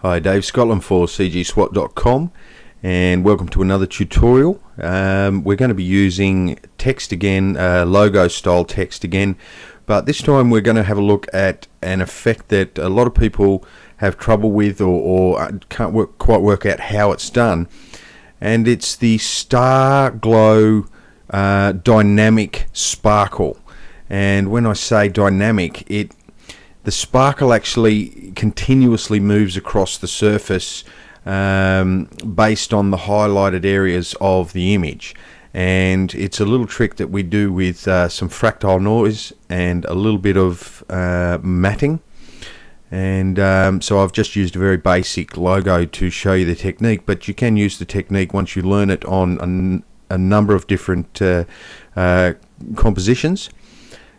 Hi, Dave Scotland for cgswot.com, and welcome to another tutorial. We're going to be using text again, logo style text again, but this time we're going to have a look at an effect that a lot of people have trouble with or can't quite work out how it's done, and it's the Starglow dynamic sparkle. And when I say dynamic, the sparkle actually continuously moves across the surface based on the highlighted areas of the image, and it's a little trick that we do with some fractal noise and a little bit of matting. And so I've just used a very basic logo to show you the technique, but you can use the technique once you learn it on a number of different compositions.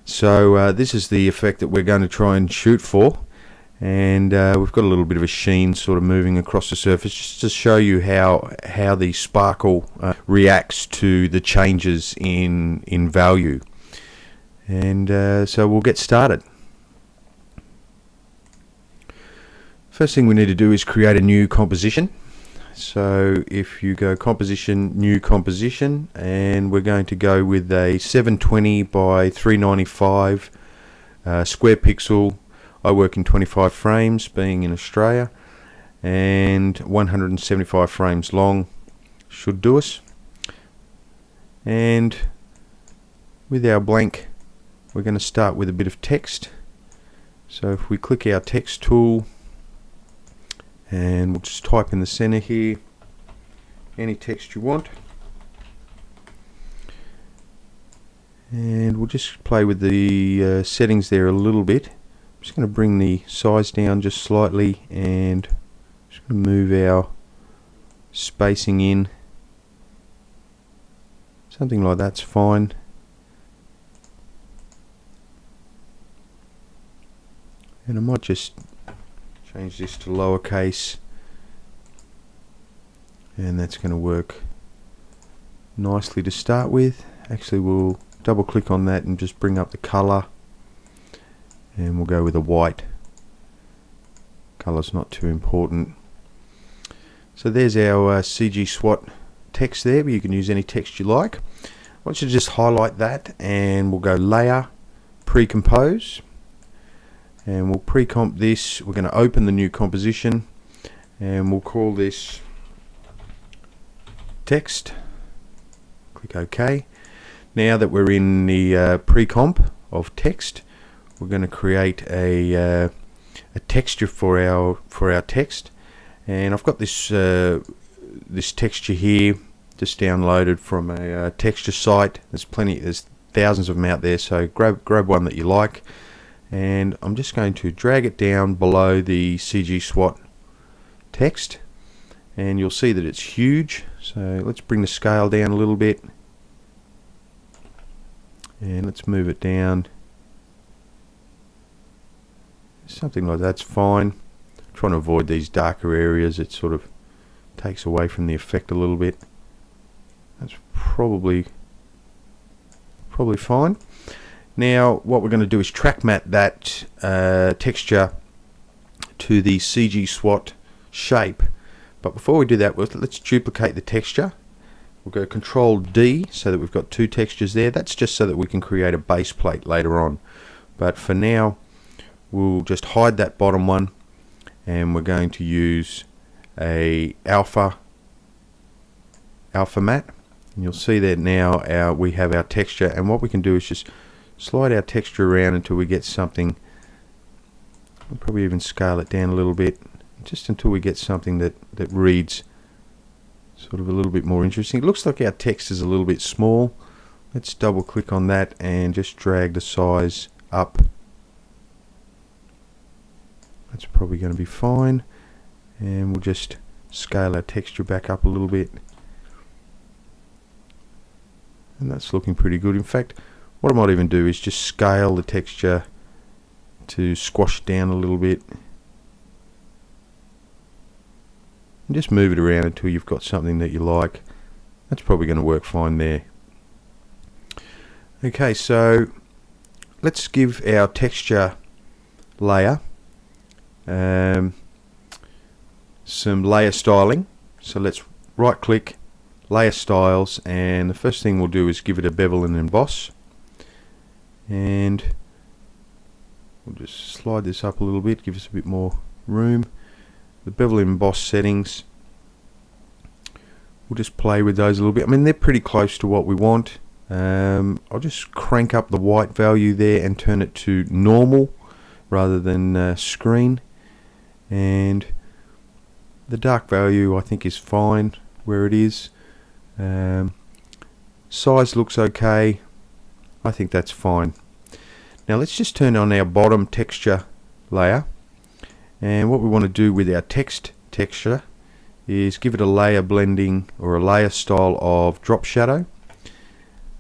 So this is the effect that we're going to try and shoot for, and we've got a little bit of a sheen sort of moving across the surface just to show you how the sparkle reacts to the changes in value. And so we'll get started. First thing we need to do is create a new composition. So if you go composition, new composition, and we're going to go with a 720 by 395 square pixel. I work in 25 frames, being in Australia, and 175 frames long should do us. And with our blank, we're going to start with a bit of text. So if we click our text tool, and we'll just type in the center here any text you want, and we'll just play with the settings there a little bit. I'm just going to bring the size down just slightly, and just going to move our spacing in, something like that's fine. And I might just change this to lowercase, and that's going to work nicely to start with. Actually, we'll double click on that and just bring up the color, and we'll go with a white. Color's not too important. So there's our CG Swot text there, but you can use any text you like. I want you to just highlight that, and we'll go layer, pre-compose, and we'll pre-comp this. We're going to open the new composition, and we'll call this text. Click OK. Now that we're in the pre-comp of text, we're going to create a texture for our text, and I've got this this texture here just downloaded from a texture site. There's thousands of them out there, so grab one that you like. And I'm just going to drag it down below the CG Swot text, and you'll see that it's huge. So let's bring the scale down a little bit, and let's move it down. Something like that's fine. I'm trying to avoid these darker areas. It sort of takes away from the effect a little bit. That's probably fine. Now what we're going to do is track mat that texture to the CG Swot shape, but before we do that, let's duplicate the texture. We'll go Control D so that we've got two textures there. That's just so that we can create a base plate later on, but for now we'll just hide that bottom one, and we're going to use a alpha matte, and you'll see that now we have our texture. And what we can do is just slide our texture around until we get something. We'll probably even scale it down a little bit, just until we get something that reads sort of a little bit more interesting. It looks like our text is a little bit small. Let's double click on that and just drag the size up. That's probably going to be fine, and we'll just scale our texture back up a little bit, and that's looking pretty good. In fact, what I might even do is just scale the texture to squash down a little bit, and just move it around until you've got something that you like. That's probably going to work fine there. Okay, so let's give our texture layer some layer styling. So let's right click, layer styles, and the first thing we'll do is give it a bevel and emboss, and we'll just slide this up a little bit, give us a bit more room. The bevel and emboss settings, we'll just play with those a little bit. I mean, they're pretty close to what we want. I'll just crank up the white value there and turn it to normal rather than screen, and the dark value I think is fine where it is. Size looks okay. I think that's fine. Now let's just turn on our bottom texture layer, and what we want to do with our text texture is give it a layer blending or a layer style of drop shadow,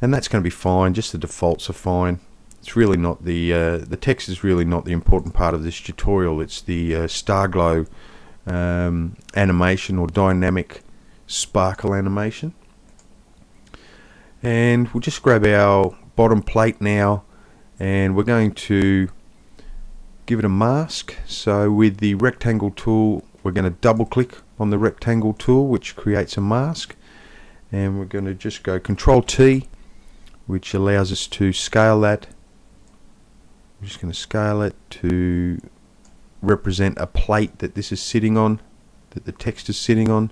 and that's going to be fine. Just the defaults are fine. It's really not the text is really not the important part of this tutorial. It's the Starglow animation or dynamic sparkle animation. And we'll just grab our bottom plate now, and we're going to give it a mask. So with the rectangle tool, we're going to double click on the rectangle tool, which creates a mask, and we're going to just go Control T, which allows us to scale that. I'm just going to scale it to represent a plate that this is sitting on, that the text is sitting on.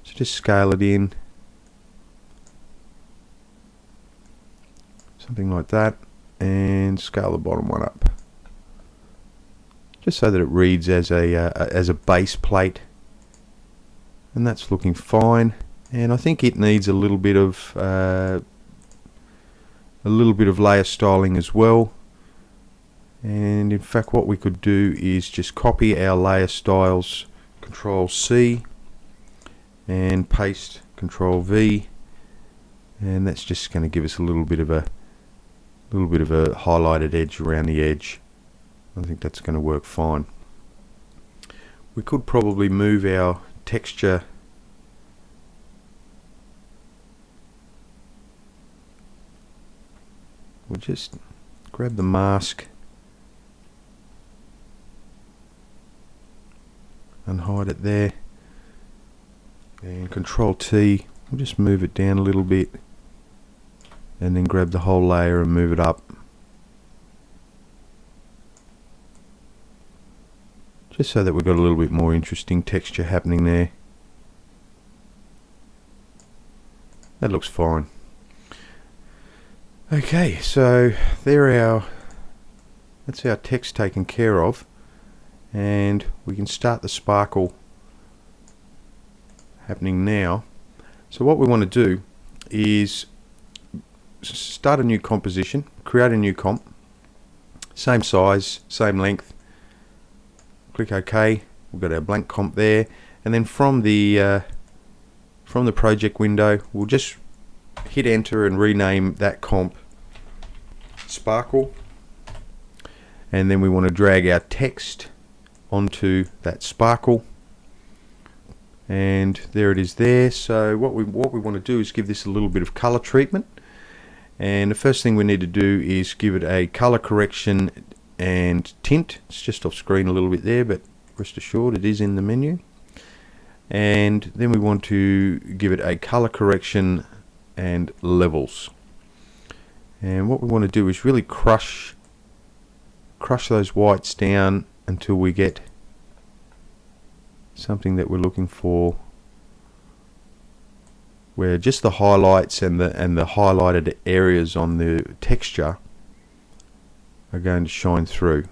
So just scale it in, something like that, and scale the bottom one up, just so that it reads as a base plate, and that's looking fine. And I think it needs a little bit of layer styling as well. And in fact, what we could do is just copy our layer styles, Control C, and paste Control V, and that's just going to give us a little bit of a highlighted edge around the edge. I think that's going to work fine. We could probably move our texture we'll just grab the mask and hide it there, and Control T, we'll just move it down a little bit, and then grab the whole layer and move it up, just so that we've got a little bit more interesting texture happening there. That looks fine. Okay, so that's our text taken care of, and we can start the sparkle happening now. So what we want to do is start a new composition, create a new comp, same size, same length, click OK. We've got our blank comp there, and then from the project window we'll just hit enter and rename that comp Sparkle, and then we want to drag our text onto that sparkle, and there it is there. So what we want to do is give this a little bit of color treatment, and the first thing we need to do is give it a color correction and tint. It's just off screen a little bit there, but rest assured it is in the menu. And then we want to give it a color correction and levels, and what we want to do is really crush those whites down until we get something that we're looking for, where just the highlights and the highlighted areas on the texture are going to shine through,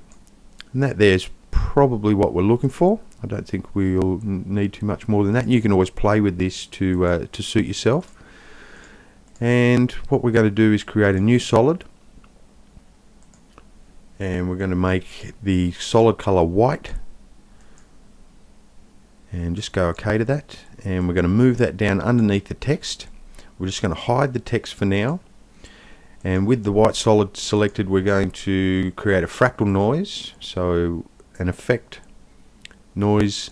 and that there's probably what we're looking for. I don't think we'll need too much more than that. You can always play with this to suit yourself. And what we're going to do is create a new solid, and we're going to make the solid color white, and just go OK to that, and we're going to move that down underneath the text. We're just going to hide the text for now, and with the white solid selected we're going to create a fractal noise, so an effect noise,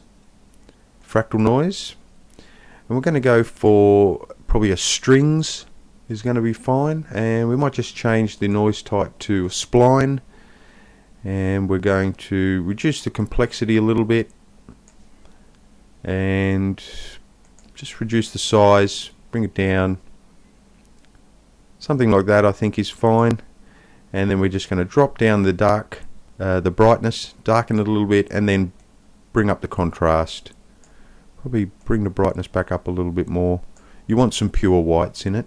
fractal noise, and we're going to go for probably a strings is going to be fine, and we might just change the noise type to a spline, and we're going to reduce the complexity a little bit, and just reduce the size, bring it down, something like that I think is fine. And then we're just going to drop down the brightness, darken it a little bit, and then bring up the contrast. Probably bring the brightness back up a little bit more. You want some pure whites in it.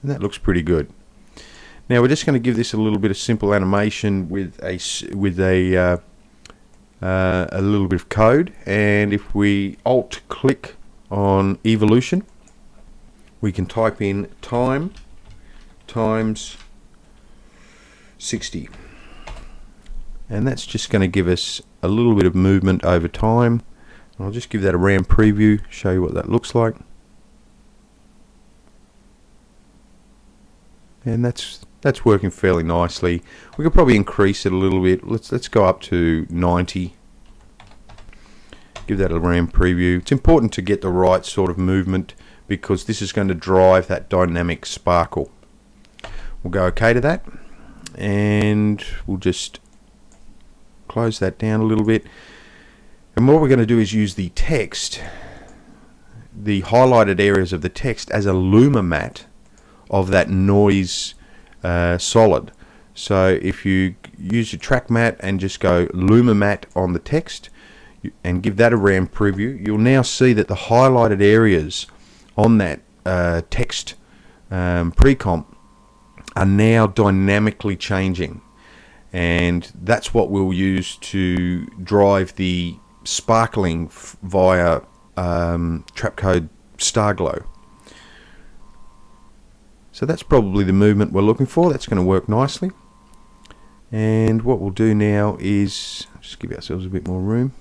And that looks pretty good. Now we're just going to give this a little bit of simple animation with a little bit of code. And if we alt click on evolution, we can type in time times 60, and that's just going to give us a little bit of movement over time. I'll just give that a RAM preview, show you what that looks like. And that's working fairly nicely. We could probably increase it a little bit. Let's go up to 90. Give that a RAM preview. It's important to get the right sort of movement because this is going to drive that dynamic sparkle. We'll go OK to that, and we'll just close that down a little bit. And what we're going to do is use the text, the highlighted areas of the text, as a luma mat of that noise solid. So if you use your track mat and just go luma mat on the text and give that a RAM preview, you'll now see that the highlighted areas on that text pre-comp are now dynamically changing, and that's what we'll use to drive the sparkling via Trapcode Starglow. So that's probably the movement we're looking for. That's going to work nicely. And what we'll do now is just give ourselves a bit more room,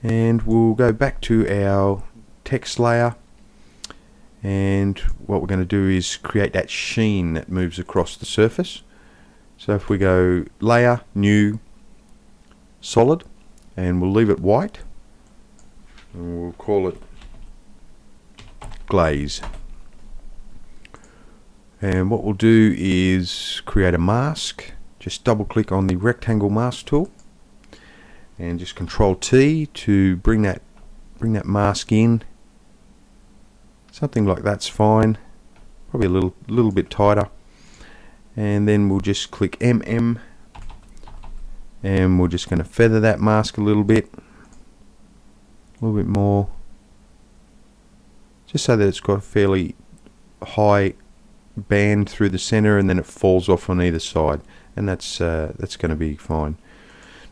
and we'll go back to our text layer, and what we're going to do is create that sheen that moves across the surface. So if we go layer, new, solid, and we'll leave it white, and we'll call it glaze. And what we'll do is create a mask. Just double click on the rectangle mask tool and just Control T to bring that mask in. Something like that's fine, probably a little bit tighter. And then we'll just click MM, and we're just going to feather that mask a little bit more, just so that it's got a fairly high band through the center, and then it falls off on either side, and that's going to be fine.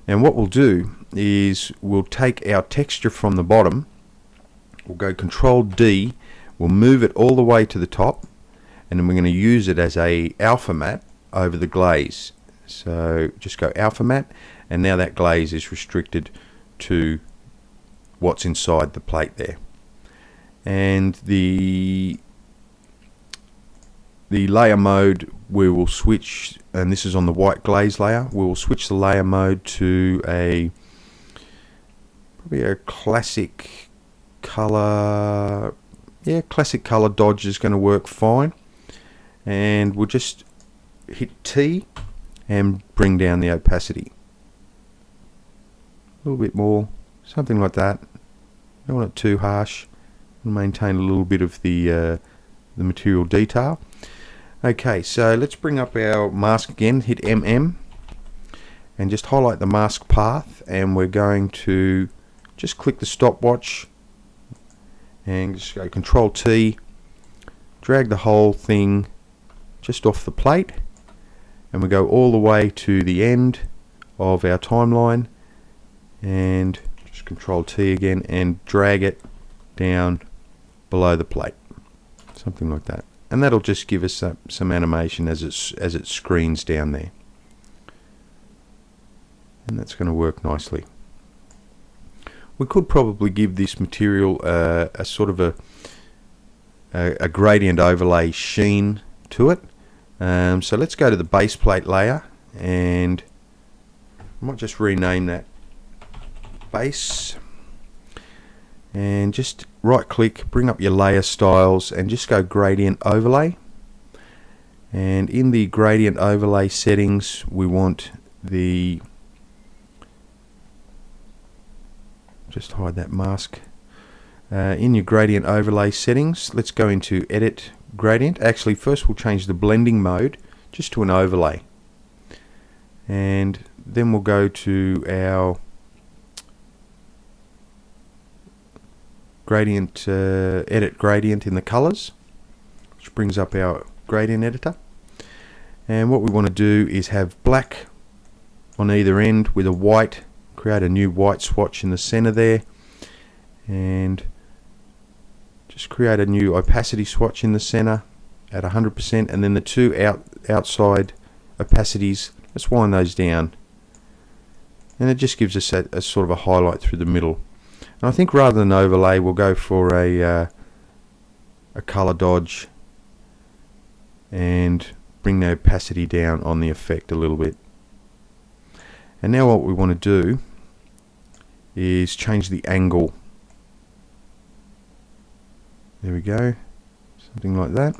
And what we'll do is we'll take our texture from the bottom, we'll go Control D, we'll move it all the way to the top, and then we're going to use it as a alpha matte over the glaze. So just go alpha matte, and now that glaze is restricted to what's inside the plate there. And the layer mode, we will switch, and this is on the white glaze layer, we will switch the layer mode to probably a classic color. Yeah, classic color dodge is going to work fine. And we'll just hit T and bring down the opacity a little bit more, something like that. Don't want it too harsh. Maintain a little bit of the material detail. Okay, so let's bring up our mask again, hit MM, and just highlight the mask path, and we're going to just click the stopwatch and just go Control T, drag the whole thing just off the plate, and we go all the way to the end of our timeline, and just Control T again and drag it down below the plate, something like that. And that'll just give us some animation as it screens down there, and that's going to work nicely. We could probably give this material a sort of a gradient overlay sheen to it. So let's go to the base plate layer, and I might just rename that base, and just right click, bring up your layer styles, and just go gradient overlay, And in the gradient overlay settings, we want the, just hide that mask. In your gradient overlay settings, let's go into edit gradient. Actually, first we'll change the blending mode just to an overlay, and then we'll go to our gradient, edit gradient in the colors, which brings up our gradient editor. And what we want to do is have black on either end with a white, create a new white swatch in the center there, and just create a new opacity swatch in the center at 100%, and then the two outside opacities, let's wind those down, and it just gives us a sort of a highlight through the middle. And I think rather than overlay, we'll go for a color dodge and bring the opacity down on the effect a little bit. And now what we want to do is change the angle. There we go, something like that.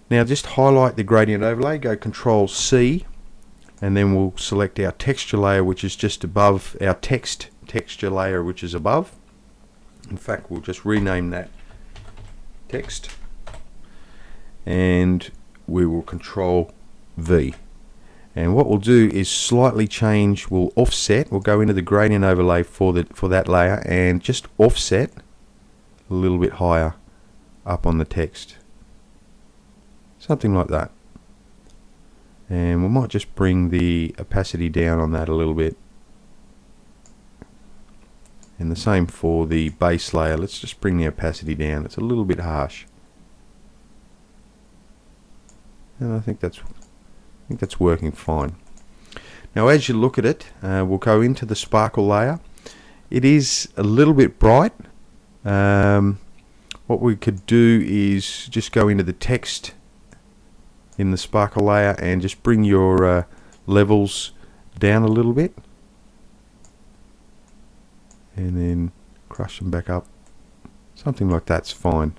Now just highlight the gradient overlay, go Control C, and then we'll select our texture layer, which is just above our text texture layer, which is above. In fact, we'll just rename that text, and we will Control V. And what we'll do is slightly change, we'll offset, we'll go into the gradient overlay for that layer and just offset a little bit higher up on the text, something like that. And we might just bring the opacity down on that a little bit, and the same for the base layer. Let's just bring the opacity down, it's a little bit harsh, and I think that's working fine. Now as you look at it, we'll go into the sparkle layer. It is a little bit bright. What we could do is just go into the text in the sparkle layer and just bring your levels down a little bit, and then crush them back up. Something like that's fine.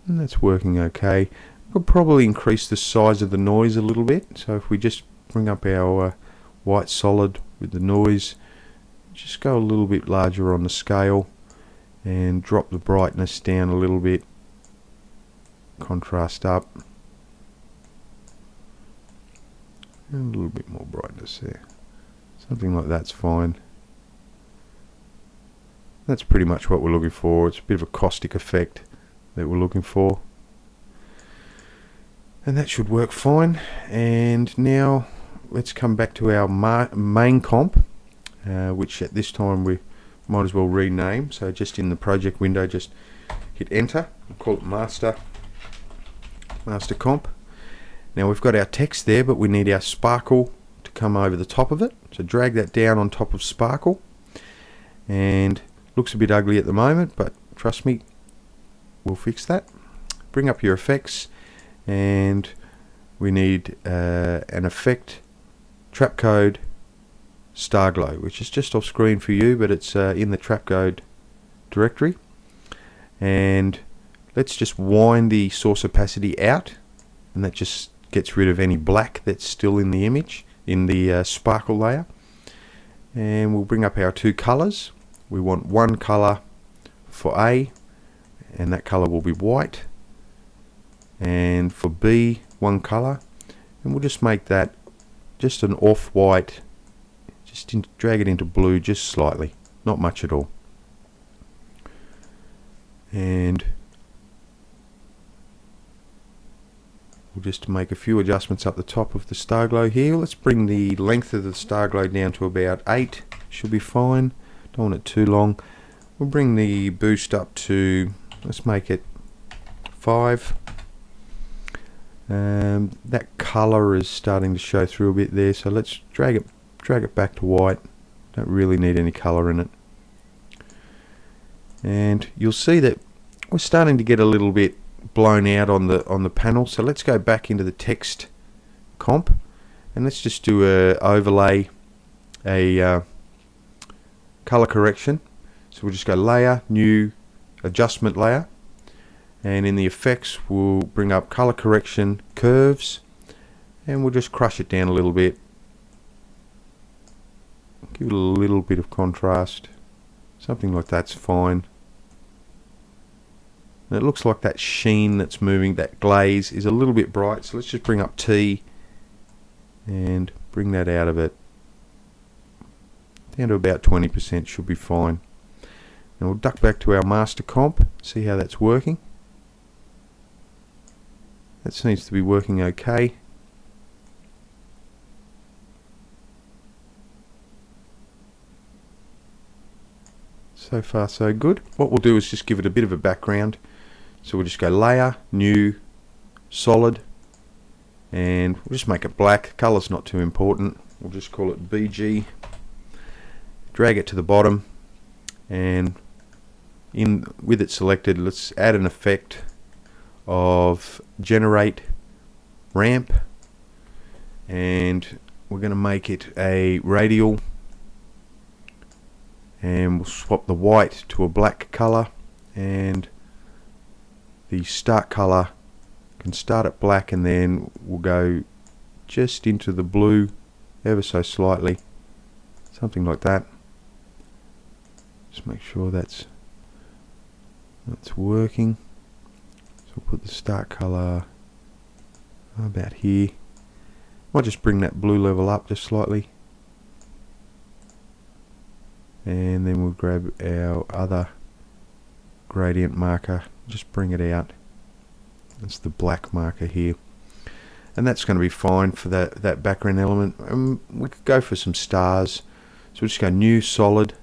And that's working okay. We'll probably increase the size of the noise a little bit. So if we just bring up our white solid with the noise, just go a little bit larger on the scale and drop the brightness down a little bit, contrast up, and a little bit more brightness there. Something like that's fine. That's pretty much what we're looking for. It's a bit of a caustic effect that we're looking for, and that should work fine. And now let's come back to our main comp, which at this time we might as well rename. So just in the project window, just hit enter and call it master comp. Now we've got our text there, but we need our sparkle to come over the top of it, so drag that down on top of sparkle. And looks a bit ugly at the moment, but trust me, we'll fix that. Bring up your effects, and we need an effect, Trapcode Starglow, which is just off screen for you, but it's in the Trapcode directory. And let's just wind the source opacity out, and that just gets rid of any black that's still in the image, in the sparkle layer. And we'll bring up our two colors. We want one color for A, and that color will be white, and for B, one color, and we'll just make that just an off-white, just drag it into blue just slightly, not much at all. And we'll just make a few adjustments up the top of the Starglow here. Let's bring the length of the Starglow down to about 8, should be fine, don't want it too long. We'll bring the boost up to, let's make it 5. That color is starting to show through a bit there, so let's drag it back to white. Don't really need any color in it. And you'll see that we're starting to get a little bit blown out on the panel, so let's go back into the text comp, and let's just do a overlay, a color correction. So we'll just go layer, new adjustment layer, and in the effects we'll bring up color correction, curves, and we'll just crush it down a little bit. Give it a little bit of contrast. Something like that's fine. And it looks like that sheen that's moving, that glaze, is a little bit bright, so let's just bring up T and bring that out of it. Down to about 20% should be fine. And we'll duck back to our master comp, see how that's working. That seems to be working okay. So far so good. What we'll do is just give it a bit of a background. So we'll just go layer, new, solid, and we'll just make it black. Color's not too important. We'll just call it BG. Drag it to the bottom, and with it selected, let's add an effect of generate ramp, and we're going to make it a radial, and we'll swap the white to a black color, and the start color can start at black, and then we'll go just into the blue ever so slightly, something like that. Just make sure that's working. So we'll put the start color about here. Might just bring that blue level up just slightly, and then we'll grab our other gradient marker, just bring it out. That's the black marker here, and that's going to be fine for that background element. We could go for some stars, so we'll just go new solid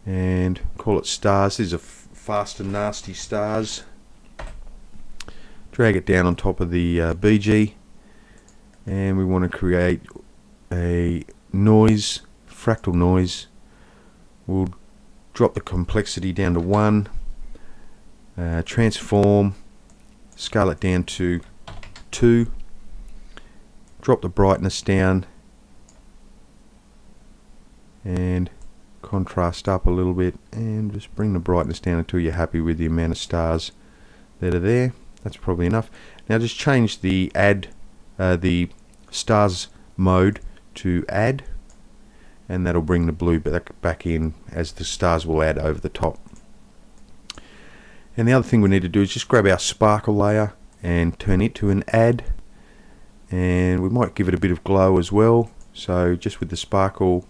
and call it stars. These are fast and nasty stars. Drag it down on top of the BG, and we want to create a noise, fractal noise. We'll drop the complexity down to 1, transform, scale it down to 2, drop the brightness down, and contrast up a little bit, and just bring the brightness down until you're happy with the amount of stars that are there. That's probably enough. Now just change the the stars mode to add, and that'll bring the blue back in as the stars will add over the top. And the other thing we need to do is just grab our sparkle layer and turn it to an add, and we might give it a bit of glow as well. So just with the sparkle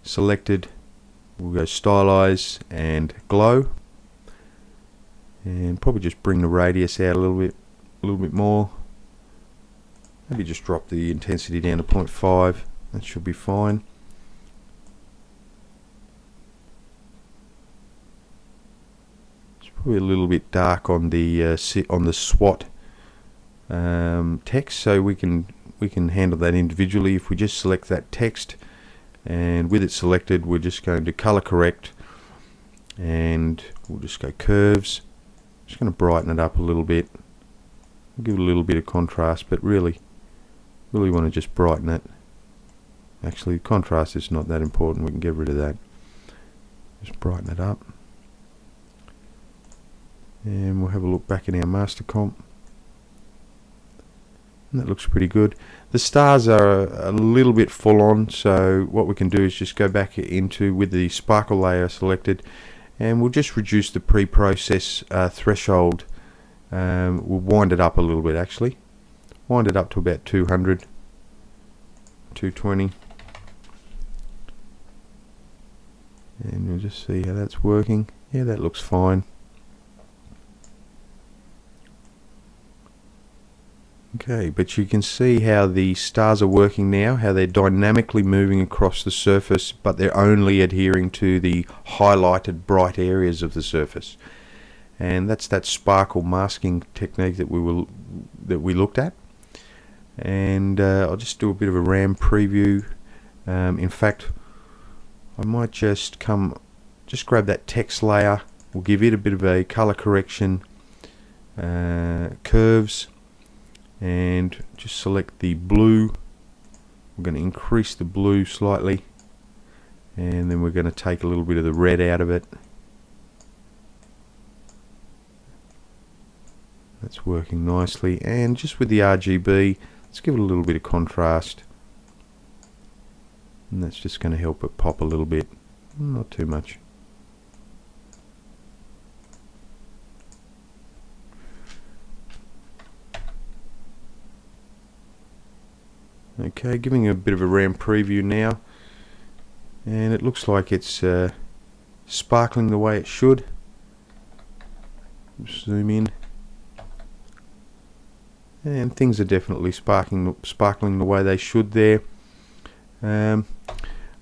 selected, we'll go stylize and glow, and probably just bring the radius out a little bit more. Maybe just drop the intensity down to 0.5. That should be fine. It's probably a little bit dark on the Swot text, so we can handle that individually. If we just select that text, and with it selected, we're just going to color correct, and we'll just go curves. Just going to brighten it up a little bit, give it a little bit of contrast, but really want to just brighten it. Actually, contrast is not that important. We can get rid of that. Just brighten it up, and we'll have a look back in our master comp. And that looks pretty good. The stars are a little bit full on, so what we can do is just go back into with the sparkle layer selected, and we'll just reduce the pre-process threshold. We'll wind it up a little bit, actually. Wind it up to about 200, 220. And we'll just see how that's working. Yeah, that looks fine. Okay, but you can see how the stars are working now, how they're dynamically moving across the surface, but they're only adhering to the highlighted bright areas of the surface. And that's that sparkle masking technique that we looked at. And I'll just do a bit of a RAM preview. In fact, I might just grab that text layer. We'll give it a bit of a color correction, curves, and just select the blue. We're going to increase the blue slightly, and then we're going to take a little bit of the red out of it. That's working nicely, and just with the RGB, let's give it a little bit of contrast, and that's just going to help it pop a little bit, not too much. Okay, giving a bit of a RAM preview now, and it looks like it's sparkling the way it should. Zoom in, and things are definitely sparkling the way they should there. I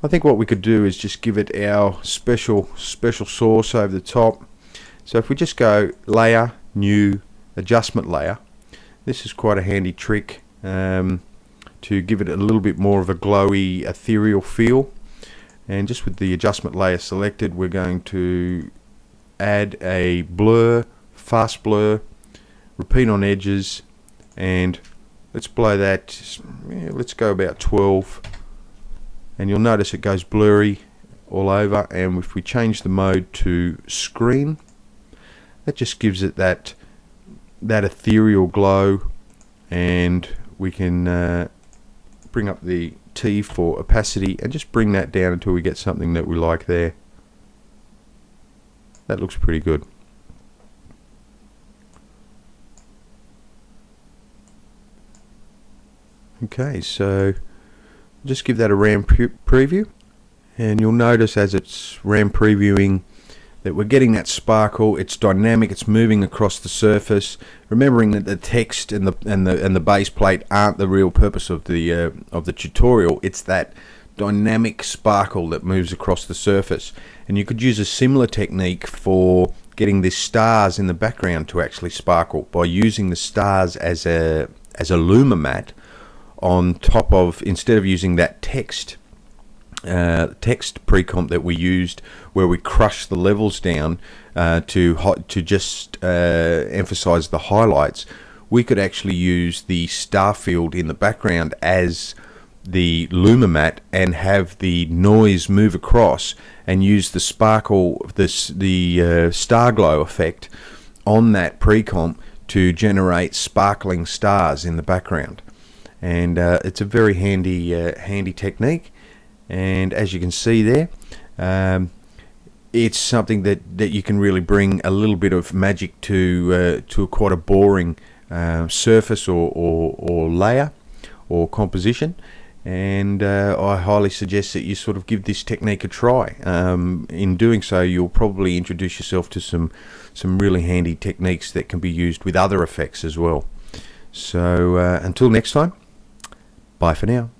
think what we could do is just give it our special source over the top. So if we just go layer, new, adjustment layer, this is quite a handy trick to give it a little bit more of a glowy, ethereal feel. And just with the adjustment layer selected, we're going to add a blur, fast blur, repeat on edges, and let's blow that, let's go about 12, and you'll notice it goes blurry all over. And if we change the mode to screen, that just gives it that ethereal glow. And we can bring up the T for opacity and just bring that down until we get something that we like there. That looks pretty good. Okay, so just give that a RAM preview, and you'll notice as it's RAM previewing that we're getting that sparkle. It's dynamic, it's moving across the surface, remembering that the text and the base plate aren't the real purpose of the tutorial. It's that dynamic sparkle that moves across the surface. And you could use a similar technique for getting the stars in the background to actually sparkle by using the stars as a luma mat on top of, instead of using that text pre-comp that we used where we crushed the levels down to just emphasize the highlights, we could actually use the star field in the background as the luma mat and have the noise move across and use the sparkle, the star glow effect on that pre-comp to generate sparkling stars in the background. And it's a very handy technique. And as you can see there, it's something that you can really bring a little bit of magic to quite a boring surface or layer or composition. And I highly suggest that you sort of give this technique a try. In doing so, you'll probably introduce yourself to some really handy techniques that can be used with other effects as well. So until next time, bye for now.